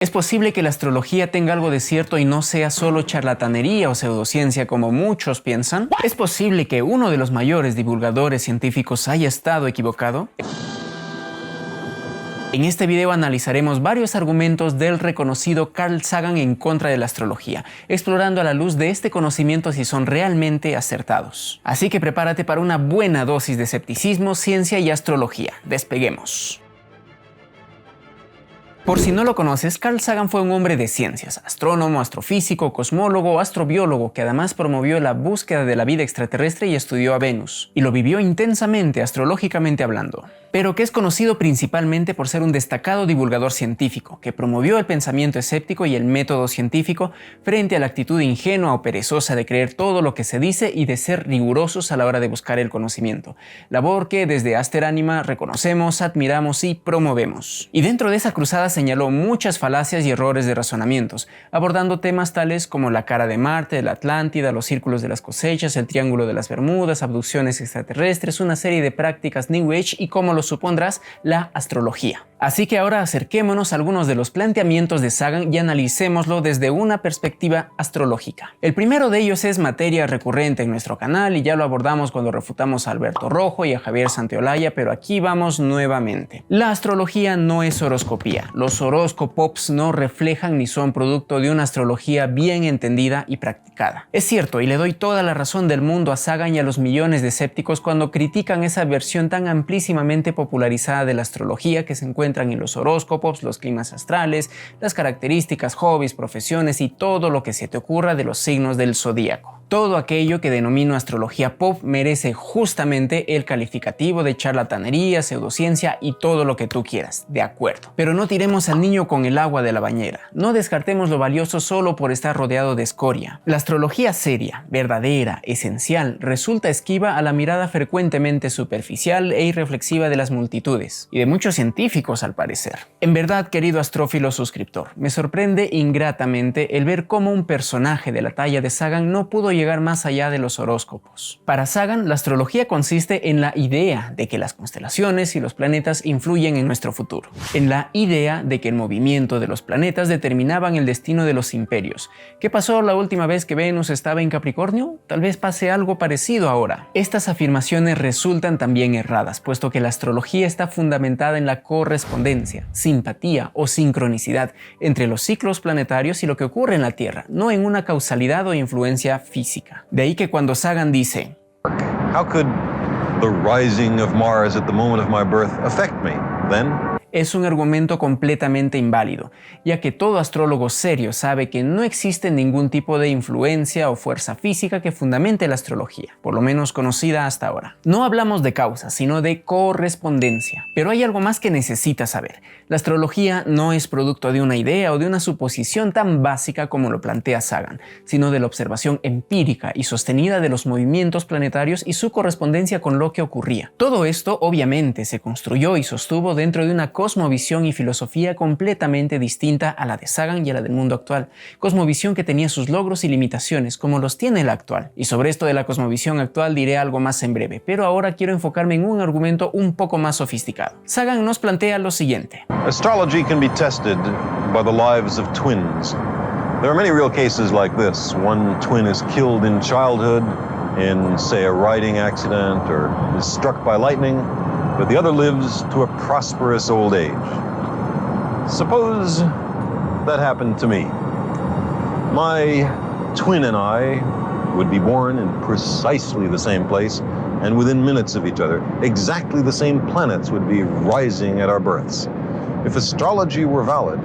¿Es posible que la astrología tenga algo de cierto y no sea solo charlatanería o pseudociencia como muchos piensan? ¿Es posible que uno de los mayores divulgadores científicos haya estado equivocado? En este video analizaremos varios argumentos del reconocido Carl Sagan en contra de la astrología, explorando a la luz de este conocimiento si son realmente acertados. Así que prepárate para una buena dosis de escepticismo, ciencia y astrología. Despeguemos. Por si no lo conoces, Carl Sagan fue un hombre de ciencias, astrónomo, astrofísico, cosmólogo, astrobiólogo, que además promovió la búsqueda de la vida extraterrestre y estudió a Venus, y lo vivió intensamente astrológicamente hablando. Pero que es conocido principalmente por ser un destacado divulgador científico, que promovió el pensamiento escéptico y el método científico frente a la actitud ingenua o perezosa de creer todo lo que se dice y de ser rigurosos a la hora de buscar el conocimiento, labor que desde Aster Anima reconocemos, admiramos y promovemos. Y dentro de esa cruzada señaló muchas falacias y errores de razonamientos, abordando temas tales como la cara de Marte, la Atlántida, los círculos de las cosechas, el Triángulo de las Bermudas, abducciones extraterrestres, una serie de prácticas New Age y, como lo supondrás, la astrología. Así que ahora acerquémonos a algunos de los planteamientos de Sagan y analicémoslo desde una perspectiva astrológica. El primero de ellos es materia recurrente en nuestro canal y ya lo abordamos cuando refutamos a Alberto Rojo y a Javier Santaolalla, pero aquí vamos nuevamente. La astrología no es horoscopía. Los horóscopos no reflejan ni son producto de una astrología bien entendida y practicada. Es cierto, y le doy toda la razón del mundo a Sagan y a los millones de escépticos cuando critican esa versión tan amplísimamente popularizada de la astrología que se encuentra en los horóscopos, los climas astrales, las características, hobbies, profesiones y todo lo que se te ocurra de los signos del zodíaco. Todo aquello que denomino astrología pop merece justamente el calificativo de charlatanería, pseudociencia y todo lo que tú quieras, de acuerdo. Pero no tiremos al niño con el agua de la bañera. No descartemos lo valioso solo por estar rodeado de escoria. La astrología seria, verdadera, esencial, resulta esquiva a la mirada frecuentemente superficial e irreflexiva de las multitudes, y de muchos científicos al parecer. En verdad, querido astrófilo suscriptor, me sorprende ingratamente el ver cómo un personaje de la talla de Sagan no pudo llegar más allá de los horóscopos. Para Sagan, la astrología consiste en la idea de que las constelaciones y los planetas influyen en nuestro futuro, en la idea de que el movimiento de los planetas determinaban el destino de los imperios. ¿Qué pasó la última vez que Venus estaba en Capricornio? Tal vez pase algo parecido ahora. Estas afirmaciones resultan también erradas, puesto que la astrología está fundamentada en la correspondencia, simpatía o sincronicidad entre los ciclos planetarios y lo que ocurre en la Tierra, no en una causalidad o influencia física. De ahí que cuando Sagan dice How could the rising of Mars at the moment of my birth affect me, then? Es un argumento completamente inválido, ya que todo astrólogo serio sabe que no existe ningún tipo de influencia o fuerza física que fundamente la astrología, por lo menos conocida hasta ahora. No hablamos de causa, sino de correspondencia. Pero hay algo más que necesitas saber. La astrología no es producto de una idea o de una suposición tan básica como lo plantea Sagan, sino de la observación empírica y sostenida de los movimientos planetarios y su correspondencia con lo que ocurría. Todo esto obviamente se construyó y sostuvo dentro de una cosmovisión y filosofía completamente distinta a la de Sagan y a la del mundo actual. Cosmovisión que tenía sus logros y limitaciones, como los tiene la actual. Y sobre esto de la cosmovisión actual diré algo más en breve, pero ahora quiero enfocarme en un argumento un poco más sofisticado. Sagan nos plantea lo siguiente. Astrology can be tested by the lives of twins. There are many real cases like this. One twin is killed in childhood in, say, a riding accident or is struck by lightning, but the other lives to a prosperous old age. Suppose that happened to me. My twin and I would be born in precisely the same place, and within minutes of each other, exactly the same planets would be rising at our births. If astrology were valid,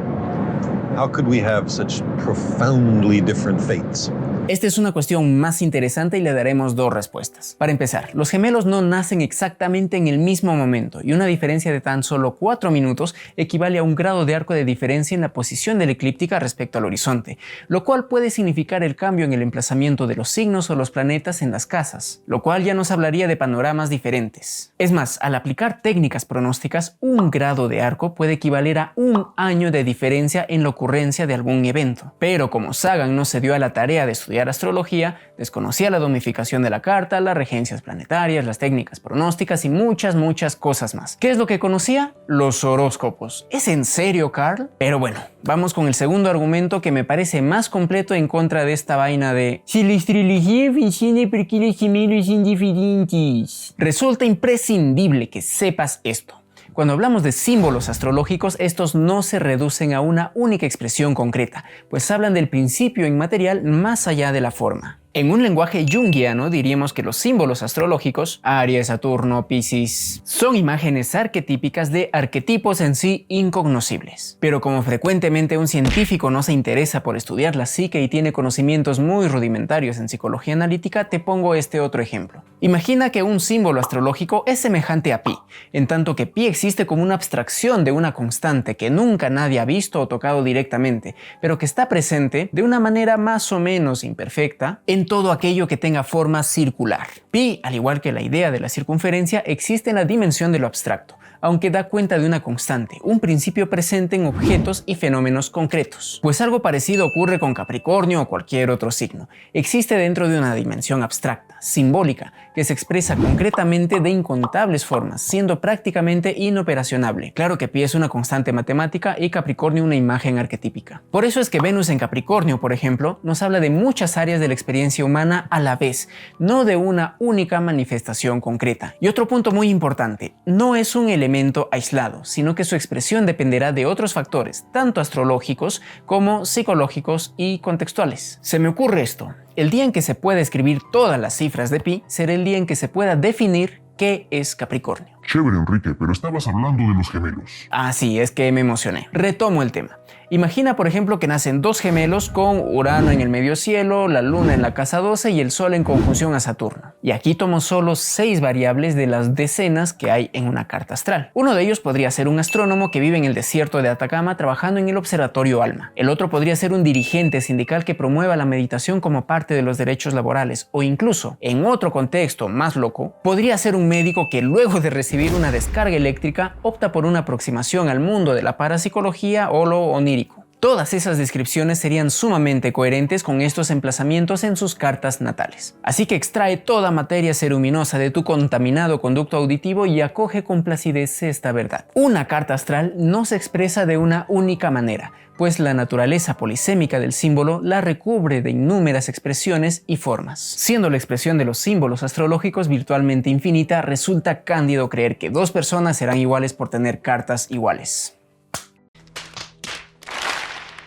how could we have such profoundly different fates? Esta es una cuestión más interesante y le daremos dos respuestas. Para empezar, los gemelos no nacen exactamente en el mismo momento y una diferencia de tan solo 4 minutos equivale a un grado de arco de diferencia en la posición de la eclíptica respecto al horizonte, lo cual puede significar el cambio en el emplazamiento de los signos o los planetas en las casas, lo cual ya nos hablaría de panoramas diferentes. Es más, al aplicar técnicas pronósticas, un grado de arco puede equivaler a un año de diferencia en lo ocurrencia de algún evento. Pero como Sagan no se dio a la tarea de estudiar astrología, desconocía la domificación de la carta, las regencias planetarias, las técnicas pronósticas y muchas cosas más. ¿Qué es lo que conocía? Los horóscopos. ¿Es en serio, Carl? Pero bueno, vamos con el segundo argumento que me parece más completo en contra de esta vaina de si la astrología funciona porque los gemelos son diferentes. Resulta imprescindible que sepas esto. Cuando hablamos de símbolos astrológicos, estos no se reducen a una única expresión concreta, pues hablan del principio inmaterial más allá de la forma. En un lenguaje junguiano diríamos que los símbolos astrológicos, Aries, Saturno, Piscis, son imágenes arquetípicas de arquetipos en sí incognoscibles. Pero como frecuentemente un científico no se interesa por estudiar la psique y tiene conocimientos muy rudimentarios en psicología analítica, te pongo este otro ejemplo. Imagina que un símbolo astrológico es semejante a pi, en tanto que pi existe como una abstracción de una constante que nunca nadie ha visto o tocado directamente, pero que está presente de una manera más o menos imperfecta en todo aquello que tenga forma circular. Pi, al igual que la idea de la circunferencia, existe en la dimensión de lo abstracto, aunque da cuenta de una constante, un principio presente en objetos y fenómenos concretos. Pues algo parecido ocurre con Capricornio o cualquier otro signo. Existe dentro de una dimensión abstracta, simbólica, que se expresa concretamente de incontables formas, siendo prácticamente inoperacionable. Claro que Pi es una constante matemática y Capricornio una imagen arquetípica. Por eso es que Venus en Capricornio, por ejemplo, nos habla de muchas áreas de la experiencia humana a la vez, no de una única manifestación concreta. Y otro punto muy importante, no es un elemento aislado, sino que su expresión dependerá de otros factores, tanto astrológicos como psicológicos y contextuales. Se me ocurre esto. El día en que se pueda escribir todas las cifras de Pi será el día en que se pueda definir qué es Capricornio. Chévere, Enrique, pero estabas hablando de los gemelos. Ah, sí, es que me emocioné. Retomo el tema. Imagina, por ejemplo, que nacen dos gemelos con Urano en el medio cielo, la Luna en la casa 12 y el Sol en conjunción a Saturno. Y aquí tomo solo 6 variables de las decenas que hay en una carta astral. Uno de ellos podría ser un astrónomo que vive en el desierto de Atacama trabajando en el observatorio ALMA. El otro podría ser un dirigente sindical que promueva la meditación como parte de los derechos laborales. O incluso, en otro contexto más loco, podría ser un médico que luego de recibir una descarga eléctrica opta por una aproximación al mundo de la parapsicología o lo onírico. Todas esas descripciones serían sumamente coherentes con estos emplazamientos en sus cartas natales. Así que extrae toda materia ceruminosa de tu contaminado conducto auditivo y acoge con placidez esta verdad. Una carta astral no se expresa de una única manera, pues la naturaleza polisémica del símbolo la recubre de innúmeras expresiones y formas. Siendo la expresión de los símbolos astrológicos virtualmente infinita, resulta cándido creer que dos personas serán iguales por tener cartas iguales.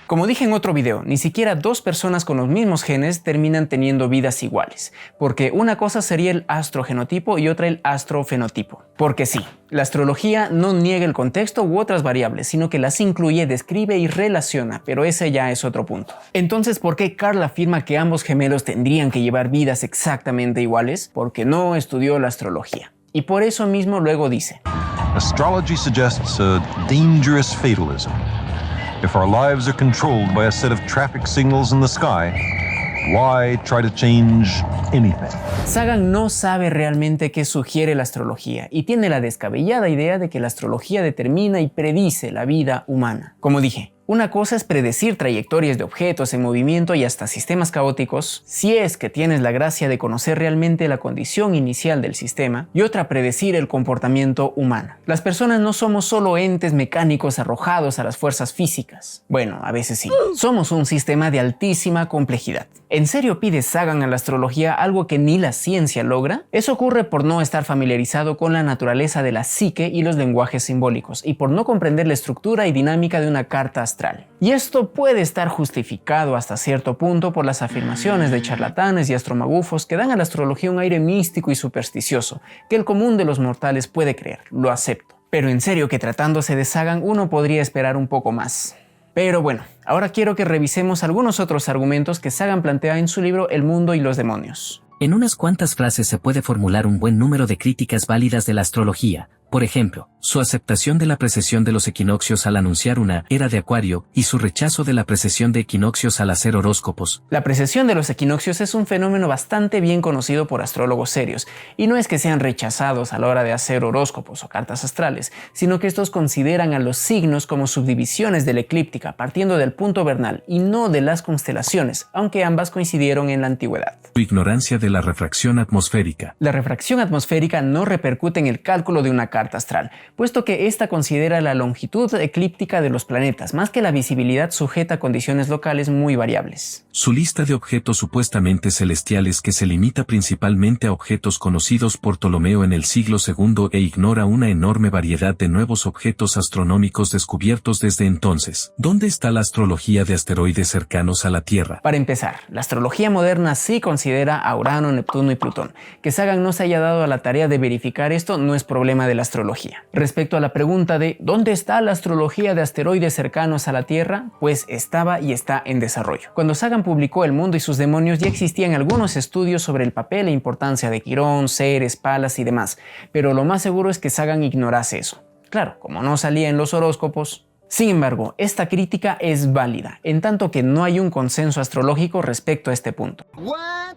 Como dije en otro video, ni siquiera dos personas con los mismos genes terminan teniendo vidas iguales, porque una cosa sería el astrogenotipo y otra el astrofenotipo. Porque sí, la astrología no niega el contexto u otras variables, sino que las incluye, describe y relaciona, pero ese ya es otro punto. Entonces, ¿por qué Carl afirma que ambos gemelos tendrían que llevar vidas exactamente iguales? Porque no estudió la astrología. Y por eso mismo luego dice: Astrology suggests a dangerous fatalism. If our lives are controlled by a set of traffic signals in the sky, why try to change anything? Sagan no sabe realmente qué sugiere la astrología y tiene la descabellada idea de que la astrología determina y predice la vida humana. Como dije, una cosa es predecir trayectorias de objetos en movimiento y hasta sistemas caóticos, si es que tienes la gracia de conocer realmente la condición inicial del sistema, y otra predecir el comportamiento humano. Las personas no somos solo entes mecánicos arrojados a las fuerzas físicas. Bueno, a veces sí. Somos un sistema de altísima complejidad. ¿En serio pide Sagan a la astrología algo que ni la ciencia logra? Eso ocurre por no estar familiarizado con la naturaleza de la psique y los lenguajes simbólicos, y por no comprender la estructura y dinámica de una carta astral. Y esto puede estar justificado hasta cierto punto por las afirmaciones de charlatanes y astromagufos que dan a la astrología un aire místico y supersticioso, que el común de los mortales puede creer, lo acepto. Pero en serio que tratándose de Sagan uno podría esperar un poco más. Pero bueno, ahora quiero que revisemos algunos otros argumentos que Sagan plantea en su libro El mundo y los demonios. En unas cuantas frases se puede formular un buen número de críticas válidas de la astrología. Por ejemplo, su aceptación de la precesión de los equinoccios al anunciar una era de Acuario y su rechazo de la precesión de equinoccios al hacer horóscopos. La precesión de los equinoccios es un fenómeno bastante bien conocido por astrólogos serios, y no es que sean rechazados a la hora de hacer horóscopos o cartas astrales, sino que estos consideran a los signos como subdivisiones de la eclíptica partiendo del punto vernal y no de las constelaciones, aunque ambas coincidieron en la antigüedad. Su ignorancia de la refracción atmosférica. La refracción atmosférica no repercute en el cálculo de una carta astral, puesto que ésta considera la longitud eclíptica de los planetas, más que la visibilidad sujeta a condiciones locales muy variables. Su lista de objetos supuestamente celestiales que se limita principalmente a objetos conocidos por Ptolomeo en el siglo II e ignora una enorme variedad de nuevos objetos astronómicos descubiertos desde entonces. ¿Dónde está la astrología de asteroides cercanos a la Tierra? Para empezar, la astrología moderna sí considera a Urano, Neptuno y Plutón. Que Sagan no se haya dado a la tarea de verificar esto no es problema de la astrología. Respecto a la pregunta de ¿dónde está la astrología de asteroides cercanos a la Tierra? Pues estaba y está en desarrollo. Cuando Sagan publicó El mundo y sus demonios ya existían algunos estudios sobre el papel e importancia de Quirón, Ceres, Palas y demás, pero lo más seguro es que Sagan ignorase eso. Claro, como no salía en los horóscopos. Sin embargo, esta crítica es válida, en tanto que no hay un consenso astrológico respecto a este punto.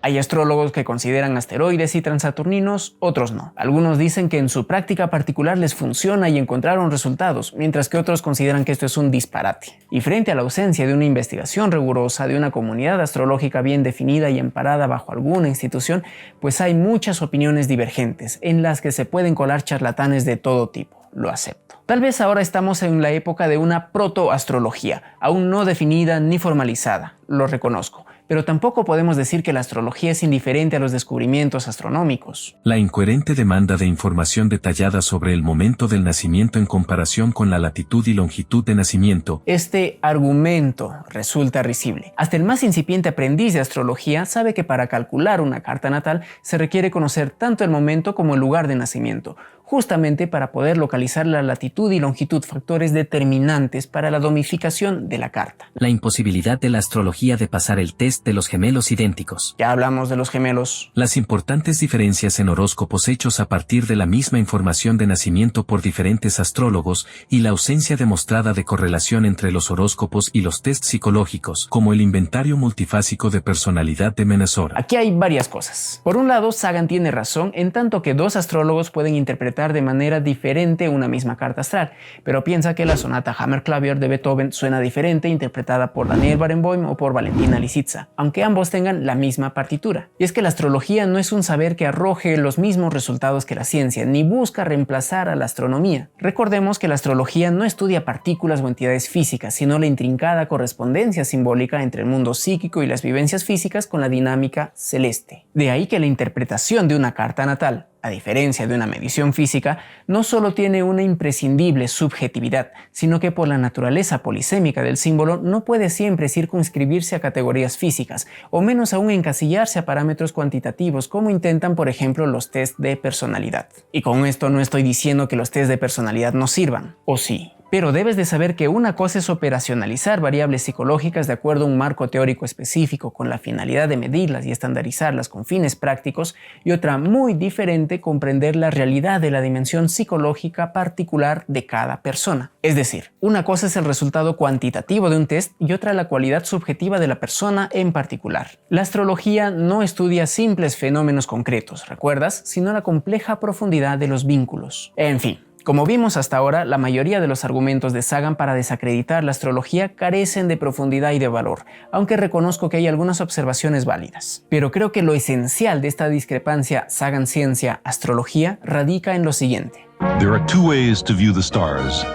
Hay astrólogos que consideran asteroides y transaturninos, otros no. Algunos dicen que en su práctica particular les funciona y encontraron resultados, mientras que otros consideran que esto es un disparate. Y frente a la ausencia de una investigación rigurosa de una comunidad astrológica bien definida y amparada bajo alguna institución, pues hay muchas opiniones divergentes, en las que se pueden colar charlatanes de todo tipo. Lo acepto. Tal vez ahora estamos en la época de una protoastrología, aún no definida ni formalizada, lo reconozco, pero tampoco podemos decir que la astrología es indiferente a los descubrimientos astronómicos. La incoherente demanda de información detallada sobre el momento del nacimiento en comparación con la latitud y longitud de nacimiento. Este argumento resulta risible. Hasta el más incipiente aprendiz de astrología sabe que para calcular una carta natal se requiere conocer tanto el momento como el lugar de nacimiento, justamente para poder localizar la latitud y longitud, factores determinantes para la domificación de la carta. La imposibilidad de la astrología de pasar el test de los gemelos idénticos. Ya hablamos de los gemelos. Las importantes diferencias en horóscopos hechos a partir de la misma información de nacimiento por diferentes astrólogos y la ausencia demostrada de correlación entre los horóscopos y los tests psicológicos, como el inventario multifásico de personalidad de Menasora. Aquí hay varias cosas. Por un lado, Sagan tiene razón en tanto que dos astrólogos pueden interpretar de manera diferente una misma carta astral, pero piensa que la sonata Hammerklavier de Beethoven suena diferente interpretada por Daniel Barenboim o por Valentina Lisitsa, aunque ambos tengan la misma partitura. Y es que la astrología no es un saber que arroje los mismos resultados que la ciencia, ni busca reemplazar a la astronomía. Recordemos que la astrología no estudia partículas o entidades físicas, sino la intrincada correspondencia simbólica entre el mundo psíquico y las vivencias físicas con la dinámica celeste. De ahí que la interpretación de una carta natal, a diferencia de una medición física, no solo tiene una imprescindible subjetividad, sino que por la naturaleza polisémica del símbolo no puede siempre circunscribirse a categorías físicas, o menos aún encasillarse a parámetros cuantitativos como intentan por ejemplo los test de personalidad. Y con esto no estoy diciendo que los test de personalidad no sirvan, ¿o sí? Pero debes de saber que una cosa es operacionalizar variables psicológicas de acuerdo a un marco teórico específico con la finalidad de medirlas y estandarizarlas con fines prácticos, y otra muy diferente comprender la realidad de la dimensión psicológica particular de cada persona. Es decir, una cosa es el resultado cuantitativo de un test y otra la cualidad subjetiva de la persona en particular. La astrología no estudia simples fenómenos concretos, ¿recuerdas?, sino la compleja profundidad de los vínculos. En fin. Como vimos hasta ahora, la mayoría de los argumentos de Sagan para desacreditar la astrología carecen de profundidad y de valor, aunque reconozco que hay algunas observaciones válidas. Pero creo que lo esencial de esta discrepancia Sagan-ciencia-astrología radica en lo siguiente. There are two ways to view the stars,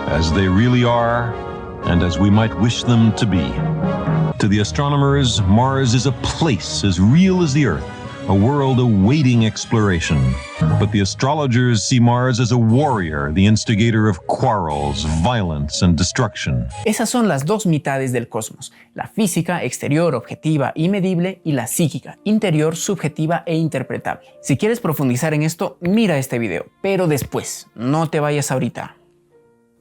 as they really are and as we might wish them to be. To the astronomers, Mars is a place as real as the Earth, a world awaiting exploration. But the astrologers see Mars as a warrior, the instigator of quarrels, violence, and destruction. Esas son las dos mitades del cosmos, la física, exterior, objetiva y medible, y la psíquica, interior, subjetiva e interpretable. Si quieres profundizar en esto, mira este video, pero después, no te vayas ahorita.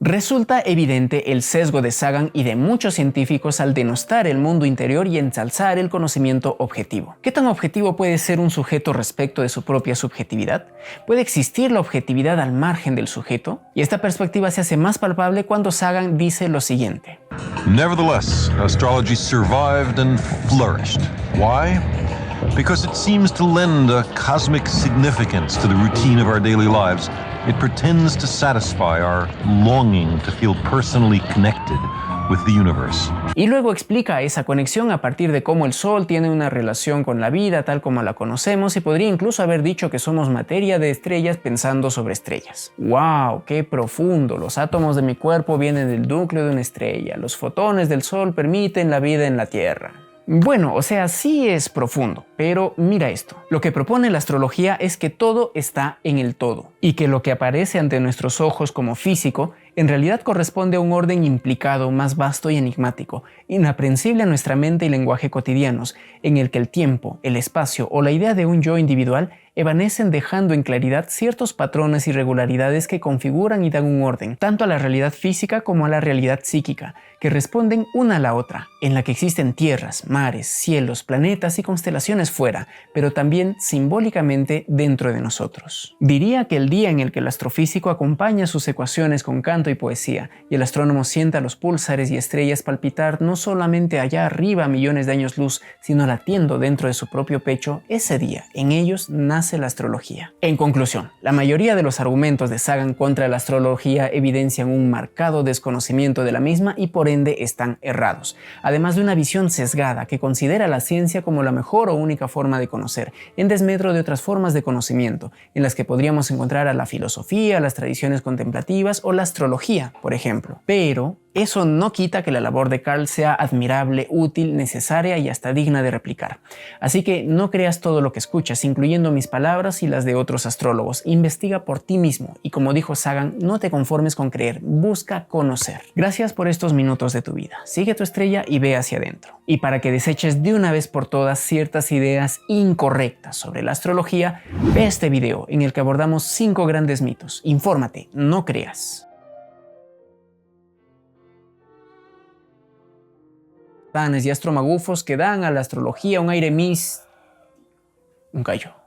Resulta evidente el sesgo de Sagan y de muchos científicos al denostar el mundo interior y ensalzar el conocimiento objetivo. ¿Qué tan objetivo puede ser un sujeto respecto de su propia subjetividad? ¿Puede existir la objetividad al margen del sujeto? Y esta perspectiva se hace más palpable cuando Sagan dice lo siguiente. Nevertheless, astrology survived and flourished. Why? Because it seems to lend a cosmic significance to the routine of our daily lives. It pretends to satisfy our longing to feel personally connected with the universe. Y luego explica esa conexión a partir de cómo el Sol tiene una relación con la vida tal como la conocemos y podría incluso haber dicho que somos materia de estrellas pensando sobre estrellas. ¡Wow! ¡Qué profundo! Los átomos de mi cuerpo vienen del núcleo de una estrella. Los fotones del Sol permiten la vida en la Tierra. Bueno, o sea, sí es profundo, pero mira esto. Lo que propone la astrología es que todo está en el todo, y que lo que aparece ante nuestros ojos como físico en realidad corresponde a un orden implicado más vasto y enigmático, inaprensible a nuestra mente y lenguaje cotidianos, en el que el tiempo, el espacio o la idea de un yo individual evanecen dejando en claridad ciertos patrones y regularidades que configuran y dan un orden, tanto a la realidad física como a la realidad psíquica, que responden una a la otra, en la que existen tierras, mares, cielos, planetas y constelaciones fuera, pero también simbólicamente dentro de nosotros. Diría que el día en el que el astrofísico acompaña sus ecuaciones con canto y poesía, y el astrónomo sienta los púlsares y estrellas palpitar no solamente allá arriba a millones de años luz, sino latiendo dentro de su propio pecho, ese día, en ellos nace la astrología. En conclusión, la mayoría de los argumentos de Sagan contra la astrología evidencian un marcado desconocimiento de la misma y por ende están errados, además de una visión sesgada que considera la ciencia como la mejor o única forma de conocer, en desmedro de otras formas de conocimiento, en las que podríamos encontrar a la filosofía, las tradiciones contemplativas o la astrología, por ejemplo. Pero eso no quita que la labor de Carl sea admirable, útil, necesaria y hasta digna de replicar. Así que no creas todo lo que escuchas, incluyendo mis palabras y las de otros astrólogos. Investiga por ti mismo y, como dijo Sagan, no te conformes con creer, busca conocer. Gracias por estos minutos de tu vida. Sigue tu estrella y ve hacia adentro. Y para que deseches de una vez por todas ciertas ideas incorrectas sobre la astrología, ve este video en el que abordamos 5 grandes mitos. Infórmate, no creas. Planes y astromagufos que dan a la astrología un aire un callo.